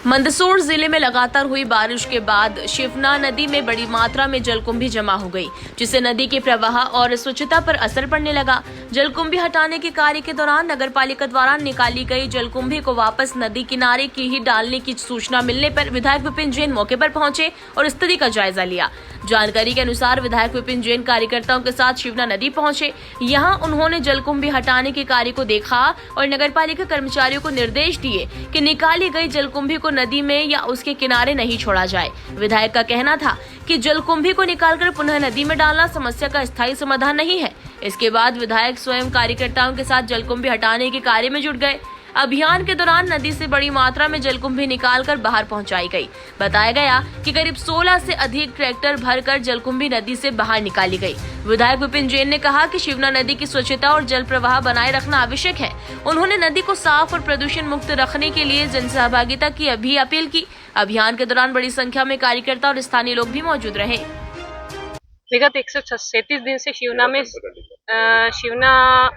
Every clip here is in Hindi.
मंदसौर जिले में लगातार हुई बारिश के बाद शिवना नदी में बड़ी मात्रा में जलकुंभी जमा हो गई, जिससे नदी के प्रवाह और स्वच्छता पर असर पड़ने लगा। जलकुंभी हटाने के कार्य के दौरान नगरपालिका द्वारा निकाली गई जलकुंभी को वापस नदी किनारे की ही डालने की सूचना मिलने पर विधायक विपिन जैन मौके पर पहुंचे और स्थिति का जायजा लिया। जानकारी के अनुसार विधायक विपिन जैन कार्यकर्ताओं के साथ शिवना नदी पहुंचे। यहां उन्होंने जलकुंभी हटाने के कार्य को देखा और नगरपालिका कर्मचारियों को निर्देश दिए कि निकाली गई जलकुंभी को नदी में या उसके किनारे नहीं छोड़ा जाए। विधायक का कहना था कि जलकुंभी को निकालकर पुनः नदी में डालना समस्या का स्थायी समाधान नहीं है। इसके बाद विधायक स्वयं कार्यकर्ताओं के साथ जलकुंभी हटाने के कार्य में जुट गए। अभियान के दौरान नदी से बड़ी मात्रा में जलकुंभी निकालकर बाहर पहुंचाई गई। बताया गया कि करीब 16 से अधिक ट्रैक्टर भरकर जलकुंभी नदी से बाहर निकाली गई। विधायक विपिन जैन ने कहा कि शिवना नदी की स्वच्छता और जल प्रवाह बनाए रखना आवश्यक है। उन्होंने नदी को साफ और प्रदूषण मुक्त रखने के लिए जनसहभागिता की भी अपील की। अभियान के दौरान बड़ी संख्या में कार्यकर्ता और स्थानीय लोग भी मौजूद रहे। विगत 137 दिन से शिवना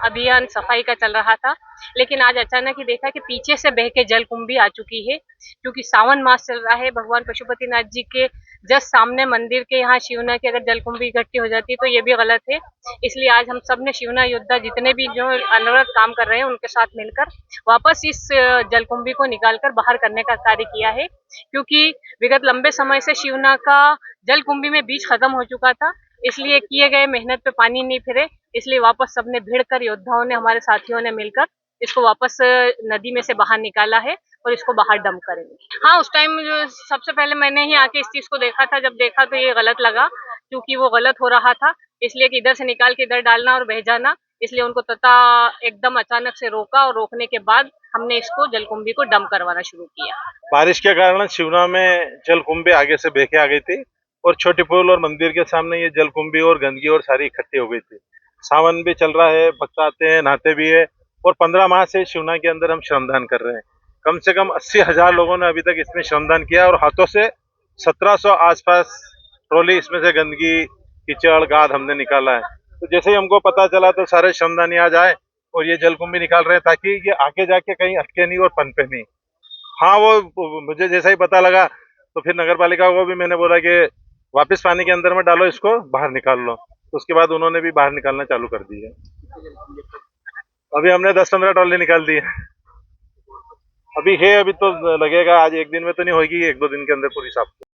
अभियान सफाई का चल रहा था, लेकिन आज अचानक ही देखा कि पीछे से बह के जलकुंभी आ चुकी है। क्योंकि सावन मास चल रहा है, भगवान पशुपतिनाथ जी के जस्ट सामने मंदिर के यहाँ शिवना की अगर जलकुंभी इकट्ठी हो जाती है तो ये भी गलत है। इसलिए आज हम सब ने शिवना योद्धा जितने भी जो अनवरत काम कर रहे हैं उनके साथ मिलकर वापस इस जलकुंभी को निकालकर बाहर करने का कार्य किया है। क्योंकि विगत लंबे समय से शिवना का जलकुंभी में बीज खत्म हो चुका था, इसलिए किए गए मेहनत पे पानी नहीं फिरे। इसलिए वापस सबने भिड़ कर योद्धाओं ने, हमारे साथियों ने मिलकर इसको वापस नदी में से बाहर निकाला है और इसको बाहर डंप करेंगे। हाँ, उस टाइम सबसे पहले मैंने ही आके इस चीज को देखा था। जब देखा तो ये गलत लगा, क्योंकि वो गलत हो रहा था। इसलिए कि इधर से निकाल के इधर डालना और बह जाना, इसलिए उनको तथा एकदम अचानक से रोका और रोकने के बाद हमने इसको जलकुंभी को डंप करवाना शुरू किया। बारिश के कारण शिवना में जलकुंभी आगे से बह के आ गई थी और छोटी पुल और मंदिर के सामने ये जलकुंभी और गंदगी और सारी इकट्ठी हो गई थी। सावन भी चल रहा है, भक्त आते हैं, नहाते भी है और 15 माह से शिवना के अंदर हम श्रमदान कर रहे हैं। कम से कम 80,000 लोगों ने अभी तक इसमें श्रमदान किया और हाथों से 1700 आसपास ट्रॉली इसमें से गंदगी, कीचड़, गाद हमने निकाला है। तो जैसे ही हमको पता चला तो सारे श्रमदानी आज आए और ये जलकुंभी निकाल रहे हैं ताकि ये आगे जाके कहीं अटके नहीं और पनपे नहीं। हाँ, वो मुझे जैसा ही पता लगा तो फिर नगर पालिका को भी मैंने बोला कि वापस पानी के अंदर में डालो, इसको बाहर निकाल लो। तो उसके बाद उन्होंने भी बाहर निकालना चालू कर दी है। अभी हमने 10-15 ट्रॉली निकाल दी है। अभी तो लगेगा, आज एक दिन में तो नहीं होगी, 1-2 दिन के अंदर पूरी साफ।